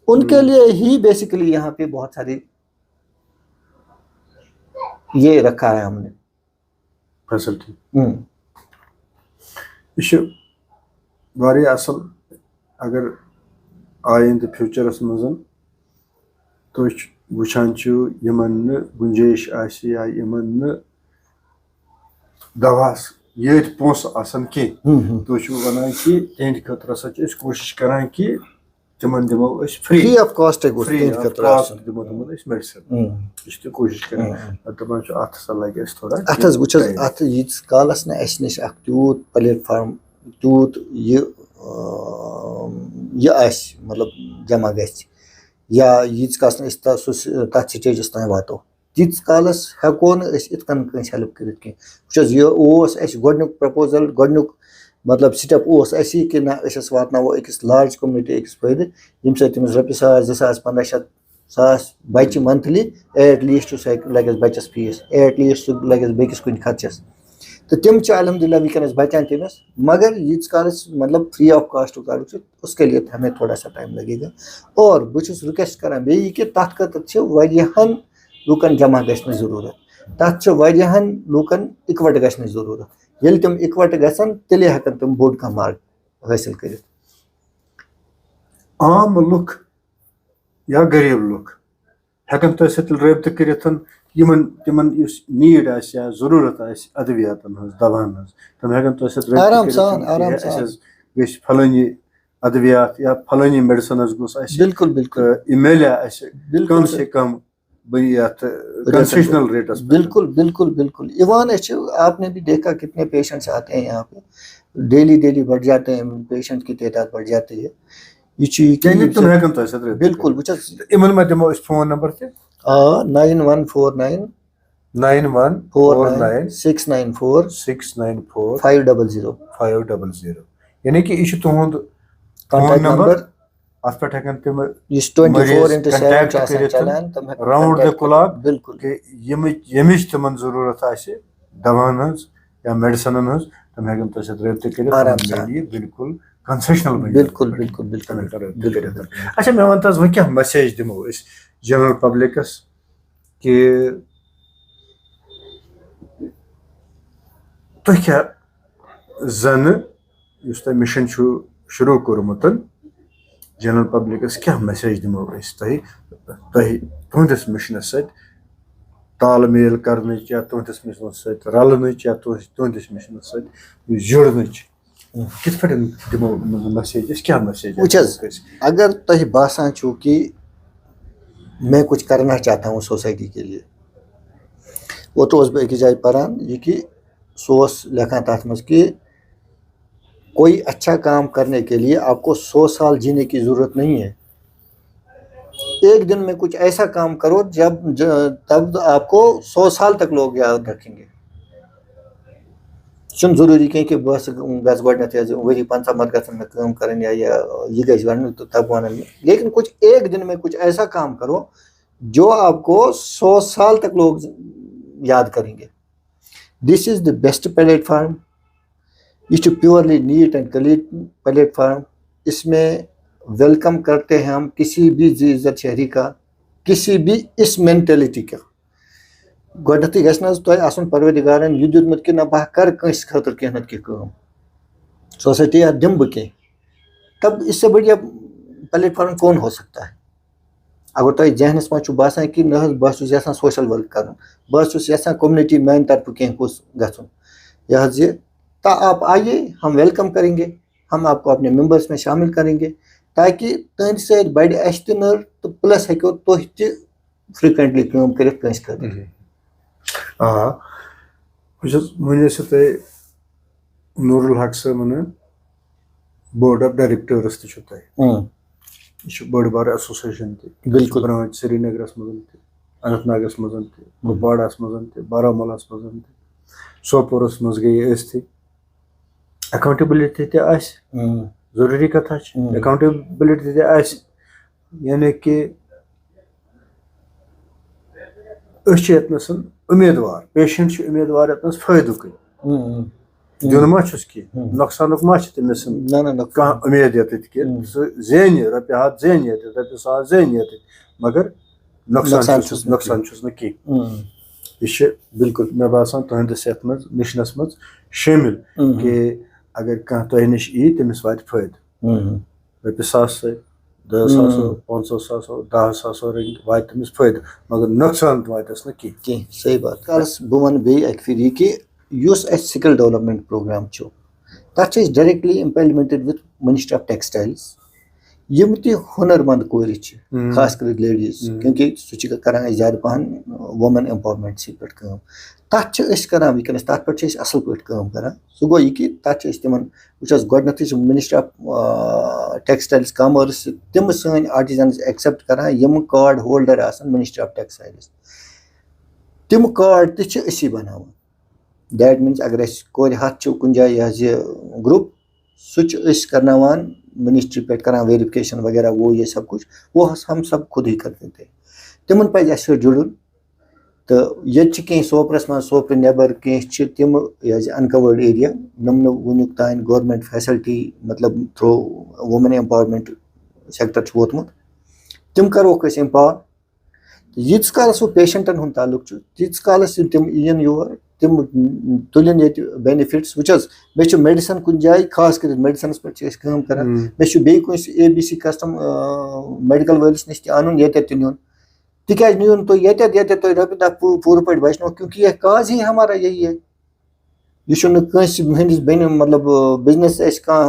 A: उनके लिए ही बेसिकली यहाँ पे बहुत सारी ये रखा है हमने
B: फैसिलिटी यह असल अगर आइंद फ्यूचरस मजन तो वुचान यमन गुंजाइश या यमन दवास ये पोस आसन की तो वन कि तेज खतर कोशिश करान कि तिमन दिमो फ्री
A: ऑफ कॉस्ट
B: दिमो मेडिसिन कोशिश करान दपान अत सा लगे थोड़ा
A: अत वुचस अत यीतिस कालस ना अस निश अख तूत प्लेटफॉर्म तूत यह मतलब जमा गछ या यीतिस कालस तथ स्टेजस तान वातो तीस कालस हेको इन हेल्प कर यह गोडनुक प्रपोजल गोडनुक मतलब स्टेप कि ना वातनावो अकिस लार्ज कम्युनिटी अकिस फायदे यम तमिस रॉपिस 1000 1500 बच्चे मंथली एट लीस्ट लगे बच्चस फीस एट लीस्ट लगे बेकिस कुन खर्चस तो तम अलहमदिल्ला वनस बचान तमिस मगर यीतिस कालस मतलब फ्री ऑफ कॉस्ट कर उसके लिए हमें थोड़ा सा टाइम लगेगा और बहुत रिक्वेस्ट करान बे कि तथ खतर लूकन जमा गश्न जरूरत तथ लूकन इकवट गश्न जरूरत ये तम इकवट गसन तेले हकन तम बोड का मार्ग हासिल कर
B: आम लुक या गरीब लुक हकन तो रबत कर तिमन नीड या जरूरत अद्वियातन दवान तम हकन तो
A: आराम सान
B: फलानी अद्वियात या फलानी मेडिसिन गोस
A: बिल्कुल बिल्कुल
B: मिले कम से कम कंसेशनल रेट
A: बिल्कुल बिल्कुल बिल्कुल इवान आपने भी देखा कितने पेशेंट्स आते हैं यहाँ पे डेली बढ़ जाते हैं पेशेंट की तादाद बढ़ जाती है बिल्कुल
B: फोन नंबर
A: 9149
B: 9149
A: 694 500
B: यानी कि यह तुंद
A: कॉन्टैक्ट नंबर
B: अत पे हकन तम
A: 24/7 चलान
B: राउंड द क्लॉक
A: बिल्कुल
B: यमिच तमन जरूरत दवान या मेडिसिन तम हकन तो रबत कर बिल्कुल कंसेशनल
A: बिल्कुल बिल्कुल बिल्कुल
B: अच्छा मे वन वो क्या मैसेज दिमो जनरल पब्लिकस कि तुम क्या जन मिशन शुरू कोर्मुत जनरल पब्लिकस क्या मैसेज दिमो तुंदिस मिशन तालमेल करने या तुंदिस मिशन सत रलन या तुंदिस मिशन सत जुड़न कित पे दिमो मैसेज क्या मैसेज
A: अगर तुम बासान छो कि मैं कुछ करना चाहता हूँ सोसाइटी के लिए वो तो बह अकिस जाए परान यह कि सोस लिखान तथ मज कि कोई अच्छा काम करने के लिए आपको 100 साल जीने की जरूरत नहीं है। एक दिन में कुछ ऐसा काम करो तब आपको 100 साल तक लोग याद रखेंगे। जरूरी कह कि बस वरी 5 मत गम कर यह गन तो तब वन लेकिन कुछ एक दिन में कुछ ऐसा काम करो जो आपको 100 साल तक लोग याद करेंगे। This is the best platform. ये purely neat and clean platform. इसमें वेलकम करते हैं हम किसी भी इज्जत शहरी का, किसी भी इस मेंटेलिटी का। गोडती गसन परवदिगारन यह दुतमुत कि ना बह कर कंस खतर कह नत कह सोसाइटी दिम बह कह, तब इससे बढ़िया प्लेटफार्म कौन हो सकता है। अगर तुम जहनस मज बासान कि ना बस यहां सोशल वर्क कर, बस यहां कम्युनिटी मैन तरफ कह गुन यह आप आइए, हम वेलकम करेंगे, हम आपको अपने मेंबर्स में शामिल करेंगे ताकि तुंद सत बढ़ अश तो प्लस हेको तुह फ्रिक्वेंटली काम करित कंस खतर
B: वन तुम नूरुल हक साहब बोर्ड ऑफ डायरेक्टर्स तह बड़ बार एसोसिएशन
A: बिल्कुल
B: ब्रांच श्रीनगरस मज अनंतनागस मज कुपवाड़ास मज बारामूलास मज सोपोरस मज गई थी अकाउंटेबिलिटी जरूरी कथा अकाउंटेबिलिटी यानी कि यतनस उम्मीदवार पेशेंट उम्मीदवार यतनस फायदुक दिन मा नुकसान मा तमिस कह उम्मीद ये जेन रपि हाथ जेन ये रपि सास जेन ये मगर नुकसान यह बिल्कुल मे बासान तुहंदिस यथ मिशनस मज शामिल कि अगर कह तुह नश यी तमिस वात फायदे रपि सास 10,000 500 10,000 रंग वात तमिस फायदे मगर नुकसान वातस न कह
A: सही बात बह वन बे अक फिर कि स्किल डेवलपमेंट प्रोग्राम तथ directly implemented with ministry of textiles यम हुनरमंद कोर खास कर लेडीज क्योंकि सह कर ज्यादा पहन वुमन एम्पावरमेंट पे तथ कर वनस तथ पे असल पे कर सह गो कि तथ तिम गोडनथ मिनिस्ट्री ऑफ टेक्सटाइल्स कॉमर्स तिम सन आर्टिजन एक्सेप्ट कर यम card holder ministry of textiles तिम कार्ड तसी बनावान दैट मीन्स अगर कोर हथ कुन जाए ग्रुप सह करनावान मिनिस्ट्री पे कर वेरिफिकेशन वगैरह वो ये सब कुछ वो हम सब खुद ही करते थे तिमन पे जुड़न तो ये कह सोपरस मज सोपर नबर कह तिम अनकवर्ड एरिया नम वुनुक तान गवर्नमेंट फैसिलिटी मतलब थ्रो वुमेन एम्पावरमेंट सेक्टर वोतमुत तिम करोक एम्पावर यीस कालस वो पेशेंटन हुंद ताल्लुक तीस कालस तिम यन योर तिम तुलन ये बेनिफिट्स मे मेडिसन कुन जाए खास कर मेडिसनस पे कर मे बे ABC कस्टम मेडिकल वलिस नश अन ये नुन तिकाज नुन तो ये रपि दह पूर पे बचनो क्योंकि यह काज ही हमारा यही है यह हंदिस बेन मतलब बिजनेस कह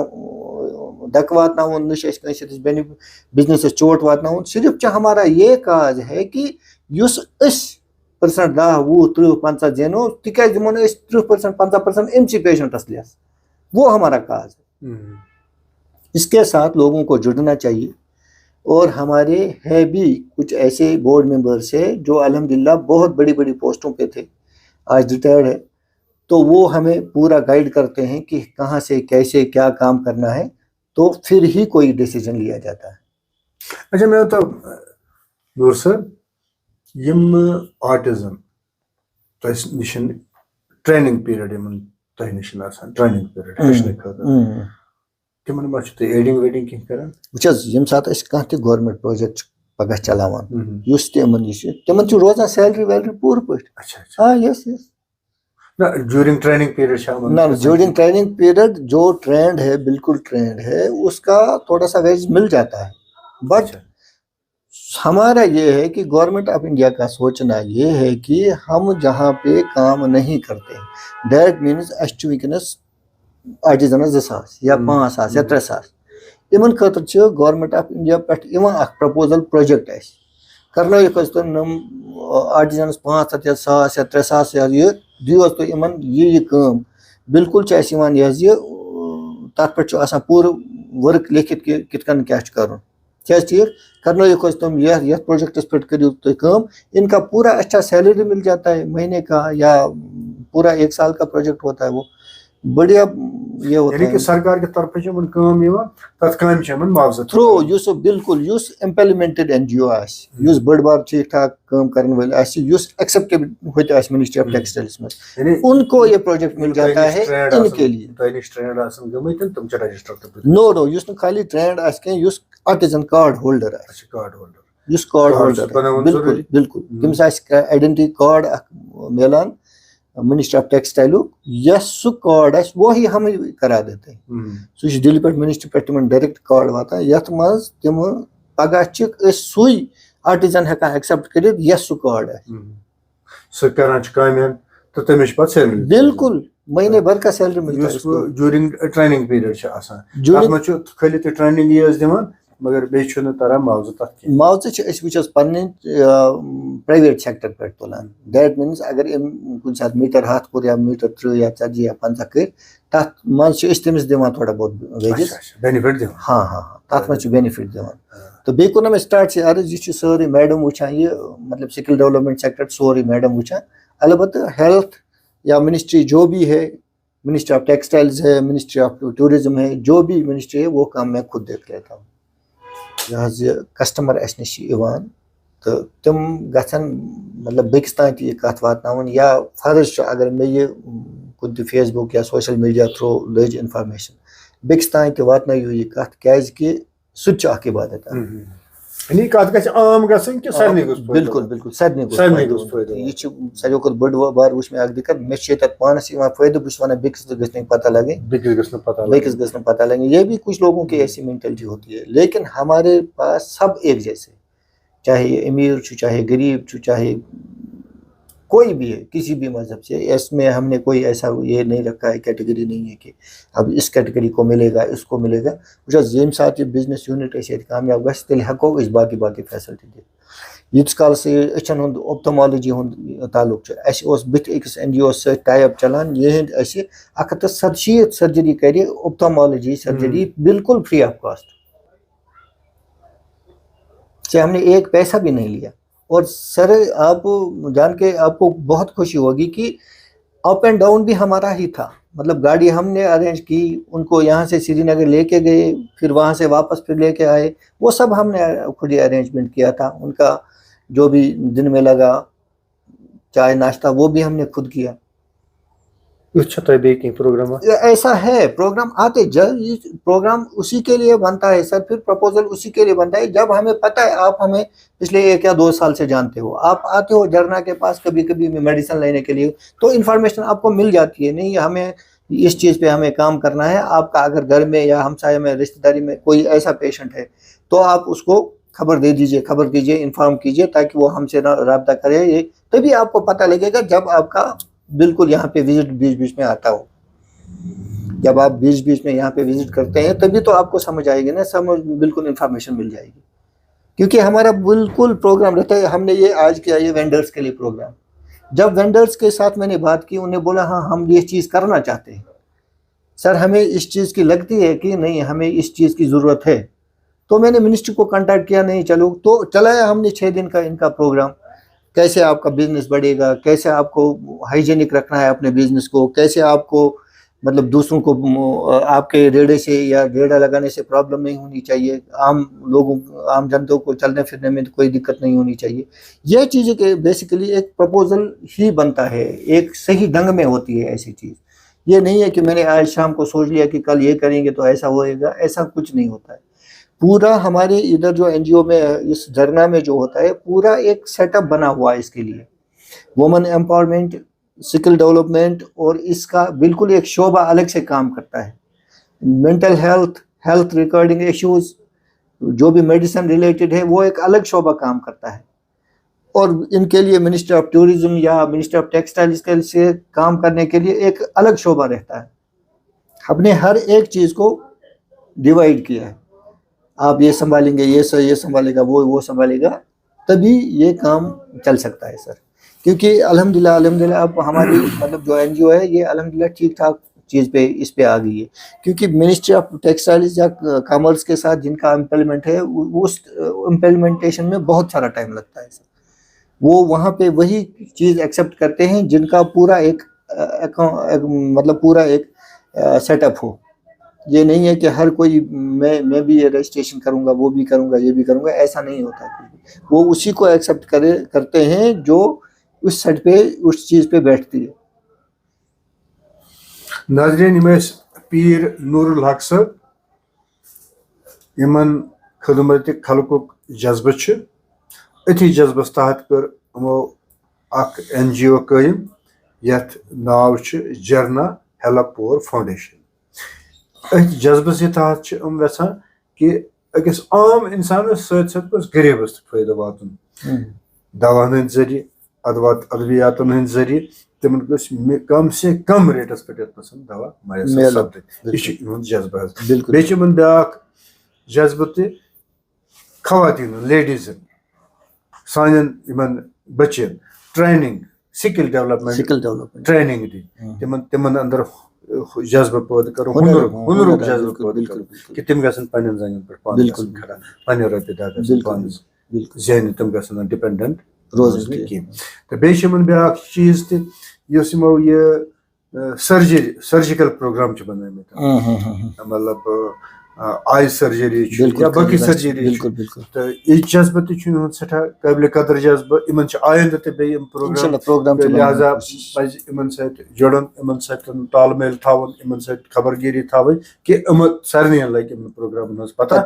A: धक वातन न बेन बिजनेस चोट वातन सिर्फ हमारा ये काज है कि 10% 10 20 30 50 जेनो तिकाज दिमो 30% 50% एमसी पेशेंटस लेस वो हमारा काज है। इसके साथ लोगों को जुड़ना चाहिए और हमारे है भी कुछ ऐसे बोर्ड मेंबर्स है जो अल्हम्दुलिल्लाह बहुत बड़ी बड़ी पोस्टों पे थे, आज रिटायर्ड है, तो वो हमें पूरा गाइड करते हैं कि कहाँ से कैसे क्या काम करना है, तो फिर ही कोई डिसीजन लिया जाता है।
B: अच्छा मैं तो नूर सर यम ऑटिज्म तो निशन ट्रेनिंग पीरियड यमन तो निशन आसान ट्रेनिंग पीरियड हेचने खतर तिमन मा छ एडिंग वेडिंग किन करन
A: वचस यम साथ अस कह त गवर्नमेंट प्रोजेक्ट पगह चलावान युस तिमन छ रोजान सैलरी वैलरी पूर पट।
B: अच्छा अच्छा
A: हां यस यस
B: ना ड्यूरिंग ट्रेनिंग पीरियड शाम
A: ना ड्यूरिंग ट्रेनिंग पीरियड जो ट्रेंड है बिल्कुल ट्रेंड है उसका थोड़ा सा वेज मिल जाता है, बट हमारा ये है कि गवर्नमेंट ऑफ इंडिया का सोचना ये है कि हम जहाँ पे काम नहीं करते दैट मीन्स वनस आर्टिजन 2,000 या 5,000 या 3,000 इन खतर गवर्नमेंट ऑफ इंडिया पे प्रपोजल प्रोजेक्ट करन नम आर्टिजन 500 या 100 या 3,000 ये दिवस तो इन ये काम बिल्कुल तथ पे पूरा वर्क लिखित कितन क्या कर ठीक करन तुम यह प्रोजेक्टस पे करो तुम काम, इनका पूरा अच्छा सैलरी मिल जाता है महीने का या पूरा 1 साल का प्रोजेक्ट होता है, वो बढ़िया ये होता है
B: कि सरकार के तरफ से मन काम यवा तत काम छ मन मुआवजा
A: थ्रू युस बिल्कुल युस इम्प्लीमेंटेड एनजीओ आस युस बड़ बार ठीक ठाक काम करने वाले आस युस एक्सेप्टेड होता है मिनिस्ट्री ऑफ टेक्सटाइल्स में, उनको ये प्रोजेक्ट मिल जाता है इनके लिए।
B: तनिश ट्रेंड आसन गमैतन तुम छ रजिस्टर तो
A: नो युस न खाली ट्रेंड आस के युस आर्टिजन कार्ड होल्डर आस
B: कार्ड होल्डर
A: युस कार्ड होल्डर बिल्कुल बिल्कुल तमिस आस आइडेंटिटी कार्ड मिलान मिनिस्ट्री ऑफ टेक्सटाइल यस सु कार्ड वो ही हम करा देते हैं, सह दिल्ली पे मिनिस्ट्री पे तिम डायरेक्ट कार्ड वाता यथ मज तिम पगह सुई आर्टिजन हेकान एक्सेप्ट कर यस सु कार्ड
B: सह करान काम तो तमिश पत सैलरी
A: बिल्कुल महीने भर का सैलरी मिलता है।
B: ड्यूरिंग ट्रेनिंग पीरियड खाली ट्रेनिंग ये दिवान मगर बेचुन तारा मौजू तक
A: मुआवजा वुचस पन्ने प्राइवेट सेक्टर पे तुलान दैट मीन्स अगर कुछ साथ मीटर हाथ कोर या मीटर 3 या 40 या 50 कर तथ मज तमिस दिवान थोड़ा बहुत वेजेस
B: बेनिफिट दिवान
A: हाँ हाँ हाँ तथ मज बेनिफिट दिवान तो बे कोन स्टार्ट से अर्ज यह सारी मैडम वुचान ये मतलब skill development sector sorry madam वुचान अलबत्त हेल्थ या मिनिस्ट्री जो भी है मिनिस्ट्री ऑफ टेक्सटाइल्स है मिनिस्ट्री ऑफ टूरिज्म है जो भी मिनिस्ट्री है वो काम मैं खुद देख लेता हूँ यह कस्टमर अस नश तो तम गन मतलब बेकिस तान यह कत वातन या फर्ज अगर मे ये कुछ फेसबुक या सोशल मीडिया थ्रू लज इन्फॉर्मेशन बेकिस तान वातन यह कत क्या सह इबादत
B: आम
A: बिल्कुल बिल्कुल सदने यह सारे खुद बड़ बार वुच मे दिक्कत मे पानस फायदे बस वन बेकिस गई पता लगे बेकिस गई पता लगे ये भी कुछ लोगों की ऐसी मेंटलिटी होती है लेकिन हमारे पास सब एक जैसे चाहे अमीर चाहे गरीब चाहे कोई भी है किसी भी मजहब से इसमें हमने कोई ऐसा ये नहीं रखा है कैटेगरी नहीं है कि अब इस कैटेगरी को मिलेगा इसको मिलेगा ये साथ ये बिजनेस यूनिट कामयाब गल हेको बाकी बाकी फैसिलिटी दी यीत काल से अचन हुंद ऑप्थोमोलॉजी हुंद ताल्लुक बिथ अकिस NGO टाई अप चलान यह 187 सर्जरी करे ऑप्थोमोलॉजी सर्जरी बिल्कुल फ्री ऑफ कॉस्ट से हमने एक पैसा भी नहीं लिया और सर आप जान के आपको बहुत खुशी होगी कि अप एंड डाउन भी हमारा ही था मतलब गाड़ी हमने अरेंज की उनको यहाँ से श्रीनगर लेके गए फिर वहाँ से वापस फिर लेके आए वो सब हमने खुद ही अरेंजमेंट किया था उनका जो भी दिन में लगा चाय नाश्ता वो भी हमने खुद किया
B: प्रोग्राम
A: ऐसा है प्रोग्राम आते जब प्रोग्राम उसी के लिए बनता है सर फिर प्रपोजल उसी के लिए बनता है जब हमें पता है आप हमें पिछले 1 या 2 साल से जानते हो आप आते हो झरना के पास कभी कभी मेडिसिन लेने के लिए तो इन्फॉर्मेशन आपको मिल जाती है नहीं हमें इस चीज़ पे हमें काम करना है आपका अगर घर में या हमसाये में रिश्तेदारी में कोई ऐसा पेशेंट है तो आप उसको खबर दे दीजिए खबर कीजिए इन्फॉर्म कीजिए ताकि वो हमसे रब्ता करे ये तभी आपको पता लगेगा जब आपका बिल्कुल यहाँ पे विजिट बीच बीच में आता हो जब आप बीच बीच में यहाँ पे विजिट करते हैं तभी तो आपको समझ आएगी ना समझ बिल्कुल इन्फॉर्मेशन मिल जाएगी क्योंकि हमारा बिल्कुल प्रोग्राम रहता है हमने ये आज किया ये वेंडर्स के लिए प्रोग्राम जब वेंडर्स के साथ मैंने बात की उन्हें बोला हाँ हम ये चीज़ करना चाहते हैं सर हमें इस चीज़ की लगती है कि नहीं हमें इस चीज़ की ज़रूरत है तो मैंने मिनिस्ट्री को कांटेक्ट किया नहीं चलो तो चलाया हमने 6 दिन का इनका प्रोग्राम कैसे आपका बिजनेस बढ़ेगा कैसे आपको हाइजीनिक रखना है अपने बिजनेस को कैसे आपको मतलब दूसरों को आपके रेड़े से या रेड़ा लगाने से प्रॉब्लम नहीं होनी चाहिए आम जनता को चलने फिरने में कोई दिक्कत नहीं होनी चाहिए यह चीज़ें के बेसिकली एक प्रपोजल ही बनता है एक सही ढंग में होती है ऐसी चीज़ ये नहीं है कि मैंने आज शाम को सोच लिया कि कल ये करेंगे तो ऐसा होएगा ऐसा कुछ नहीं होता है पूरा हमारे इधर जो NGO में इस झरना में जो होता है पूरा एक सेटअप बना हुआ है इसके लिए वुमेन एम्पावरमेंट स्किल डेवलपमेंट और इसका बिल्कुल एक शोबा अलग से काम करता है मेंटल हेल्थ रिकॉर्डिंग इश्यूज जो भी मेडिसिन रिलेटेड है वो एक अलग शोबा काम करता है और इनके लिए मिनिस्ट्री ऑफ टूरिज्म या मिनिस्ट्री ऑफ टेक्सटाइल्स के से काम करने के लिए एक अलग शोबा रहता है हमने हर एक चीज़ को डिवाइड किया है आप ये संभालेंगे ये संभालेगा वो संभालेगा तभी ये काम चल सकता है सर क्योंकि अल्हम्दुलिल्लाह अब हमारी मतलब जो NGO है ये अल्हम्दुलिल्लाह ठीक ठाक चीज़ पे इस पे आ गई है क्योंकि मिनिस्ट्री ऑफ टेक्सटाइल्स या कॉमर्स के साथ जिनका इम्प्लीमेंट है उस इम्प्लीमेंटेशन में बहुत सारा टाइम लगता है सर वो वहाँ पे वही चीज़ एक्सेप्ट करते हैं जिनका पूरा एक मतलब पूरा एक सेटअप हो ये नहीं है कि हर कोई मैं भी ये रजिस्ट्रेशन करूंगा वो भी करूंगा ये भी करूंगा ऐसा नहीं होता वो उसी को एक्सेप्ट करते हैं जो उस सेट पे उस चीज़ पे बैठती है
B: नाज़रीन पीर नूरुल हक साहब यमन खदमत खलकुक जज्बा अथी जज्बस तहत कर NGO कायम यथ नाव झरना हेल्प पुअर फाउंडेशन जज्बस तहत वेछान कि अकिस आम इंसान सत गरीबस फायदा वातन दवान हंद जरिए अद्वियातन हंद जरिए तिमन कम से कम रेटस पे दवा मैसर सपद यह जज्बा बे ब्या जज्बा खवातीन लेडीजन सानन यमन बच्चन ट्रेनिंग स्किल डेवलपमेंट ट्रेनिंग दी तिमन अंदर जज्बा पैदा कर हुनर जज्बा पैदा कर कि तिम गसन पन्न जन पर पान खड़ा पन्न रपे दा पान जैन तिम गसन डिपेंडेंट रोजन की तो बेशमन ब्या चीज ति यस यमो ये सर्जिकल प्रोग्राम च बनाए मतलब आई सर्जरी या बाकी सर्जरी तो ये जज्बा तुम सठा काबिल कदर जज्बा इन आयंद ते बे प्रोग्राम लिहाजा पज इन जुड़न इन तालमेल थवन इन खबरगिरी थवन कि सारे लगे प्रोग्राम पता।